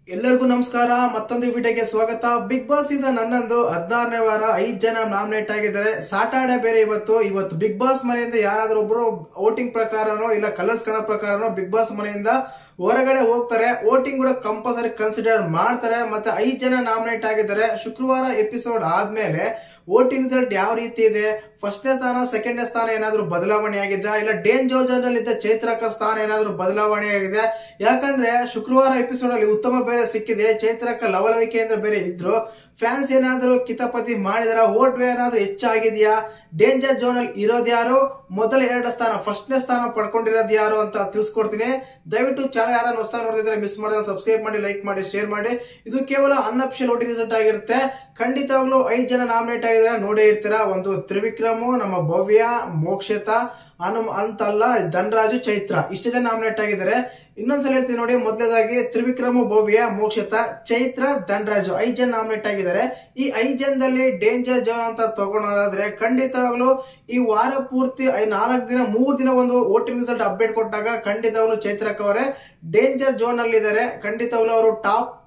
ಎಲ್ಲರಿಗೂ ನಮಸ್ಕಾರ. ಮತ್ತೊಂದು ವಿಡಿಯೋಗೆ ಸ್ವಾಗತ. ಬಿಗ್ ಬಾಸ್ ಸೀಸನ್ 11 16ನೇ ವಾರ 5 ಜನ ನಾಮಿನೇಟ್ ಆಗಿದ್ದಾರೆ. ಸಾಟರ್ಡೆ ಬೇರೆ ಇವತ್ತು ಬಿಗ್ ಬಾಸ್ ಮನೆಯಿಂದ ಯಾರಾದ್ರೂ ಒಬ್ರು ವೋಟಿಂಗ್ ಪ್ರಕಾರನೋ ಇಲ್ಲ ಕಲರ್ಸ್ ಕಣ ಪ್ರಕಾರನೋ ಬಿಗ್ ಬಾಸ್ ಮನೆಯಿಂದ ಹೊರಗಡೆ ಹೋಗ್ತಾರೆ. ವೋಟಿಂಗ್ ಕೂಡ ಕಂಪಲ್ಸರಿ ಕನ್ಸಿಡರ್ ಮಾಡ್ತಾರೆ. ಮತ್ತೆ 5 ಜನ ನಾಮಿನೇಟ್ ಆಗಿದ್ದಾರೆ. ಶುಕ್ರವಾರ ಎಪಿಸೋಡ್ ಆದ್ಮೇಲೆ ವೋಟಿಂಗ್ ರಿಸಲ್ಟ್ ಯಾವ ರೀತಿ ಇದೆ, ಫಸ್ಟ್ನೇ ಸ್ಥಾನ ಸೆಕೆಂಡ್ನೇ ಸ್ಥಾನ ಏನಾದ್ರೂ ಬದಲಾವಣೆ ಆಗಿದೆ, ಇಲ್ಲ ಡೇಂಜರ್ ಝೋನ್ ಅಲ್ಲಿ ಇದ್ದ ಚೈತ್ರಕ ಸ್ಥಾನ ಏನಾದ್ರೂ ಬದಲಾವಣೆ ಆಗಿದೆ. ಯಾಕಂದ್ರೆ ಶುಕ್ರವಾರ ಎಪಿಸೋಡ್ ಅಲ್ಲಿ ಉತ್ತಮ ಬೇರೆ ಸಿಕ್ಕಿದೆ, ಚೈತ್ರಕ ಲವಲವಿಕೆಯಿಂದ ಬೇರೆ ಇದ್ರು. ಫ್ಯಾನ್ಸ್ ಏನಾದ್ರು ಕಿತಾಪತಿ ಮಾಡಿದಾರ, ವೋಟ್ ಏನಾದ್ರು ಹೆಚ್ಚಾಗಿದ್ಯಾ, ಡೇಂಜರ್ ಝೋನ್ ಅಲ್ಲಿ ಇರೋದು ಯಾರು, ಮೊದಲ 2 ಸ್ಥಾನ ಫಸ್ಟ್ನೇ ಸ್ಥಾನ ಪಡ್ಕೊಂಡಿರೋದು ಯಾರು ಅಂತ ತಿಳಿಸ್ಕೊಡ್ತೀನಿ. ದಯವಿಟ್ಟು ಚಾನಲ್ ಯಾರು ಹೊಸದಾಗಿ ನೋಡ್ತಿದ್ರೆ ಮಿಸ್ ಮಾಡಿದ್ರೆ ಸಬ್ಸ್ಕ್ರೈಬ್ ಮಾಡಿ, ಲೈಕ್ ಮಾಡಿ, ಶೇರ್ ಮಾಡಿ. ಇದು ಕೇವಲ ಅನ್ಅಫಿಷಿಯಲ್ ವೋಟಿಂಗ್ ರಿಸಲ್ಟ್ ಆಗಿರುತ್ತೆ. ಖಂಡಿತವಾಗ್ಲೂ 5 ಜನ ನಾಮಿನೇಟ್ ಆಗಿದ್ದಾರೆ, ನೋಡೇ ಇರ್ತೀರಾ. ಒಂದು ತ್ರಿವಿಕ್ರಮ್, ನಮ್ಮ ಭವ್ಯ, ಮೋಕ್ಷತಾ, ಅಂತಲ್ಲ ಧನರಾಜು, ಚೈತ್ರ, ಇಷ್ಟು ಜನ ನಾಮಿನೇಟ್ ಆಗಿದ್ದಾರೆ. ಇನ್ನೊಂದ್ಸಲ ಹೇಳ್ತೀನಿ ನೋಡಿ. ಮೊದಲದಾಗಿ ತ್ರಿವಿಕ್ರಮ್, ಭವ್ಯ, ಮೋಕ್ಷತಾ, ಚೈತ್ರ, ಧನರಾಜು 5 ಜನ ನಾಮಿನೇಟ್ ಆಗಿದ್ದಾರೆ. ಈ 5 ಜನದಲ್ಲಿ ಡೇಂಜರ್ ಝೋನ್ ಅಂತ ತಗೊಳೋದಾದ್ರೆ ಖಂಡಿತವಾಗ್ಲೂ ಈ ವಾರ ಪೂರ್ತಿ 4 ದಿನ 3 ದಿನ ಒಂದು ವೋಟಿಂಗ್ ರಿಸಲ್ಟ್ ಅಪ್ಡೇಟ್ ಕೊಟ್ಟಾಗ ಖಂಡಿತವಾಗ್ಲೂ ಚೈತ್ರಕ್ ಅವರೇ ಡೇಂಜರ್ ಝೋನ್ ಅಲ್ಲಿ ಇದ್ದಾರೆ. ಖಂಡಿತವಾಗ್ಲೂ ಅವರು ಟಾಪ್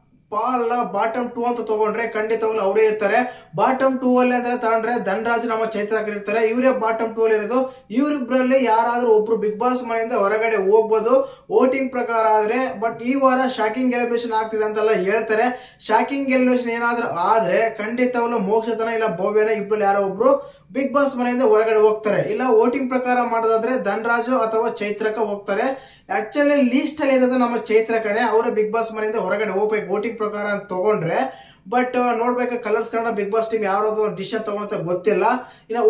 ಬಾಟಮ್ 2 ಅಂತ ತಗೊಂಡ್ರೆ ಖಂಡಿತವಾಗ್ಲೂ ಅವರೇ ಇರ್ತಾರೆ. ಬಾಟಮ್ 2 ಅಲ್ಲಿ ಅಂದ್ರೆ ತಗೊಂಡ್ರೆ ಧನರಾಜ್, ನಮ್ಮ ಚೈತ್ರಕ್ ಇರ್ತಾರೆ. ಇವರೇ ಬಾಟಮ್ 2 ಅಲ್ಲಿ ಇರೋದು. ಇವರಿಬ್ಬರಲ್ಲಿ ಯಾರಾದ್ರೂ ಒಬ್ರು ಬಿಗ್ ಬಾಸ್ ಮನೆಯಿಂದ ಹೊರಗಡೆ ಹೋಗ್ಬೋದು ವೋಟಿಂಗ್ ಪ್ರಕಾರ ಆದ್ರೆ. ಬಟ್ ಈ ವಾರ ಶಾಕಿಂಗ್ ಎಲಿಮಿನೇಷನ್ ಆಗ್ತಿದೆ ಅಂತೆಲ್ಲ ಹೇಳ್ತಾರೆ. ಶಾಕಿಂಗ್ ಎಲಿಮಿನೇಷನ್ ಏನಾದ್ರೂ ಆದ್ರೆ ಖಂಡಿತವಾಗ್ಲೂ ಮೋಕ್ಷತನ ಇಲ್ಲ ಭವ್ಯನ ಇಬ್ಬರಲ್ಲಿ ಯಾರೋ ಒಬ್ರು ಬಿಗ್ ಬಾಸ್ ಮನೆಯಿಂದ ಹೊರಗಡೆ ಹೋಗ್ತಾರೆ. ಇಲ್ಲ ವೋಟಿಂಗ್ ಪ್ರಕಾರ ಮಾಡೋದಾದ್ರೆ ಧನರಾಜು ಅಥವಾ ಚೈತ್ರಕ ಹೋಗ್ತಾರೆ. ಆಕ್ಚುಲಿ ಲೀಸ್ಟ್ ಅಲ್ಲಿ ಇರೋದು ನಮ್ಮ ಚೈತ್ರಕನೇ. ಅವರ ಬಿಗ್ ಬಾಸ್ ಮನೆಯಿಂದ ಹೊರಗಡೆ ಹೋಗ್ಬೇಕು ವೋಟಿಂಗ್ ಪ್ರಕಾರ ಅಂತ ತಗೊಂಡ್ರೆ. ಬಟ್ ನೋಡ್ಬೇಕು Colors Kannada Bigg Boss team ಯಾವ್ದು ಡಿಸಿಷನ್ ತಗೊಂತ ಗೊತ್ತಿಲ್ಲ. ಇನ್ನು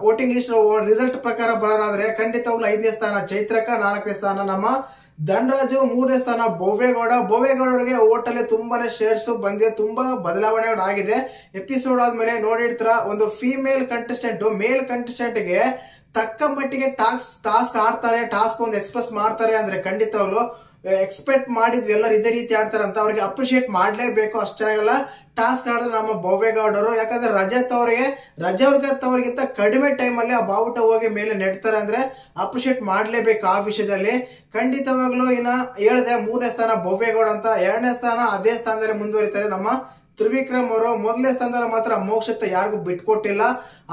ವೋಟಿಂಗ್ ಲಿಸ್ಟ್ ರಿಸಲ್ಟ್ ಪ್ರಕಾರ ಬರೋದಾದ್ರೆ ಖಂಡಿತವಾಗ್ಲೂ 5ನೇ ಸ್ಥಾನ ಚೈತ್ರಕ, 4ನೇ ಸ್ಥಾನ ನಮ್ಮ ಧನರಾಜು, 3ನೇ ಸ್ಥಾನ ಭವ್ಯಗೌಡ ಅವರಿಗೆ ಓಟ್ ಅಲ್ಲಿ ತುಂಬಾನೇ ಶೇರ್ಸ್ ಬಂದಿದೆ, ತುಂಬಾ ಬದಲಾವಣೆ ಆಗಿದೆ. ಎಪಿಸೋಡ್ ಆದ್ಮೇಲೆ ನೋಡಿರ್ತೀರ, ಒಂದು ಫೀಮೇಲ್ ಕಂಟೆಸ್ಟೆಂಟ್ ಮೇಲ್ ಕಂಟೆಸ್ಟೆಂಟ್ ಗೆ ತಕ್ಕ ಮಟ್ಟಿಗೆ ಟಾಸ್ಕ್ ಆಡ್ತಾರೆ, ಟಾಸ್ಕ್ ಒಂದು ಎಕ್ಸ್ಪ್ರೆಸ್ ಮಾಡ್ತಾರೆ ಅಂದ್ರೆ ಖಂಡಿತವಾಗ್ಲು ಎಕ್ಸ್ಪೆಕ್ಟ್ ಮಾಡಿದ್ವಿ ಎಲ್ಲರೂ ಇದೇ ರೀತಿ ಆಡ್ತಾರೆ ಅಂತ. ಅವ್ರಿಗೆ ಅಪ್ರಿಶಿಯೇಟ್ ಮಾಡ್ಲೇಬೇಕು. ಅಷ್ಟು ಚೆನ್ನಾಗಲ್ಲ ಟಾಸ್ಕ್ ಆಡಿದ್ರೆ ನಮ್ಮ ಭವ್ಯಗೌಡರು. ಯಾಕಂದ್ರೆ ರಜತ್ ಅವ್ರಿಗಿಂತ ಕಡಿಮೆ ಟೈಮ್ ಅಲ್ಲಿ ಆ ಬಾವುಟ ಹೋಗಿ ಮೇಲೆ ನೆಡ್ತಾರೆ ಅಂದ್ರೆ ಅಪ್ರಿಶಿಯೇಟ್ ಮಾಡ್ಲೇಬೇಕು ಆ ವಿಷಯದಲ್ಲಿ. ಖಂಡಿತವಾಗ್ಲೂ ಇನ್ನ ಹೇಳಿದೆ 3ನೇ ಸ್ಥಾನ ಭವ್ಯಗೌಡ ಅಂತ, 2ನೇ ಸ್ಥಾನ ಅದೇ ಸ್ಥಾನದಲ್ಲಿ ಮುಂದುವರಿತಾರೆ ನಮ್ಮ ತ್ರಿವಿಕ್ರಮ್ ಅವರು. ಮೊದಲನೇ ಸ್ಥಾನದಲ್ಲಿ ಮಾತ್ರ ಮೋಕ್ಷತ ಯಾರಿಗೂ ಬಿಟ್ಕೊಟ್ಟಿಲ್ಲ.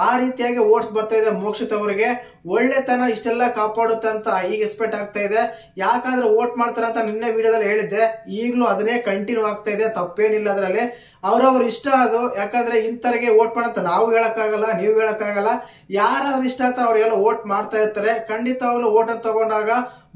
ಆ ರೀತಿಯಾಗಿ ಓಟ್ಸ್ ಬರ್ತಾ ಇದೆ ಮೋಕ್ಷತ ಅವರಿಗೆ. ಒಳ್ಳೆತನ ಇಷ್ಟೆಲ್ಲ ಕಾಪಾಡುತ್ತೆ ಅಂತ ಈಗ ಎಕ್ಸ್ಪೆಕ್ಟ್ ಆಗ್ತಾ ಇದೆ. ಯಾಕಾದ್ರೆ ವೋಟ್ ಮಾಡ್ತಾರೆ ಅಂತ ನಿನ್ನೆ ವಿಡಿಯೋದಲ್ಲಿ ಹೇಳಿದ್ದೆ, ಈಗಲೂ ಅದನ್ನೇ ಕಂಟಿನ್ಯೂ ಆಗ್ತಾ ಇದೆ, ತಪ್ಪೇನಿಲ್ಲ ಅದರಲ್ಲಿ. ಅವ್ರವ್ರ ಇಷ್ಟ ಅದು. ಯಾಕಂದ್ರೆ ಇಂತರಿಗೆ ವೋಟ್ ಮಾಡಂತ ನಾವು ಹೇಳಕ್ಕಾಗಲ್ಲ, ನೀವು ಹೇಳಕ್ಕಾಗಲ್ಲ. ಯಾರಾದ್ರೂ ಇಷ್ಟ ಆಗ್ತಾರೆ ಅವ್ರಿಗೆಲ್ಲ ವೋಟ್ ಮಾಡ್ತಾ ಇರ್ತಾರೆ. ಖಂಡಿತವಾಗ್ಲೂ ವೋಟ್ ಅಂತ ತಗೊಂಡಾಗ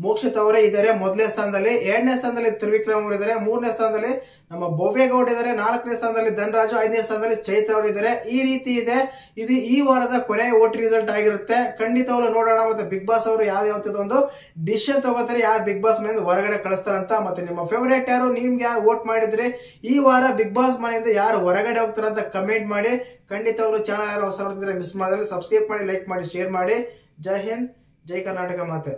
ಮೋಕ್ಷತ್ ಅವರೇ ಇದ್ದಾರೆ ಮೊದಲನೇ ಸ್ಥಾನದಲ್ಲಿ, 2ನೇ ಸ್ಥಾನದಲ್ಲಿ ತ್ರಿವಿಕ್ರಮ್ ಅವರು ಇದ್ದಾರೆ, 3ನೇ ಸ್ಥಾನದಲ್ಲಿ ನಮ್ಮ ಭವ್ಯಗೌಡ ಇದ್ದಾರೆ, 4ನೇ ಸ್ಥಾನದಲ್ಲಿ ಧನರಾಜು, 5ನೇ ಸ್ಥಾನದಲ್ಲಿ ಚೈತ್ರ ಅವರು ಇದ್ದಾರೆ. ಈ ರೀತಿ ಇದೆ. ಇದು ಈ ವಾರದ ಕೊನೆಯ ವೋಟಿಂಗ್ ರಿಸಲ್ಟ್ ಆಗಿರುತ್ತೆ. ಖಂಡಿತವಾಗ್ಲೂ ನೋಡೋಣ. ಮತ್ತೆ ಬಿಗ್ ಬಾಸ್ ಅವರು ಯಾವ್ದಾವ್ದು ಒಂದು ಡಿಸಿಷನ್ ತಗೋತಾರೆ, ಯಾರು ಬಿಗ್ ಬಾಸ್ ಮನೆಯಿಂದ ಹೊರಗಡೆ ಕಳಿಸ್ತಾರಂತ. ಮತ್ತೆ ನಿಮ್ಮ ಫೇವರೇಟ್ ಯಾರು, ನಿಮ್ಗೆ ಯಾರು ವೋಟ್ ಮಾಡಿದ್ರೆ ಈ ವಾರ ಬಿಗ್ ಬಾಸ್ ಮನೆಯಿಂದ ಯಾರು ಹೊರಗಡೆ ಹೋಗ್ತಾರಂತ ಕಮೆಂಟ್ ಮಾಡಿ. ಖಂಡಿತವಾಗ್ಲೂ ಚಾನಲ್ ಯಾರು ಹೊಸ ನೋಡ್ತಿದ್ರೆ ಮಿಸ್ ಮಾಡಿದ್ರೆ ಸಬ್ಸ್ಕ್ರೈಬ್ ಮಾಡಿ, ಲೈಕ್ ಮಾಡಿ, ಶೇರ್ ಮಾಡಿ. ಜೈ ಹಿಂದ್, ಜೈ ಕರ್ನಾಟಕ ಮಾತೆ.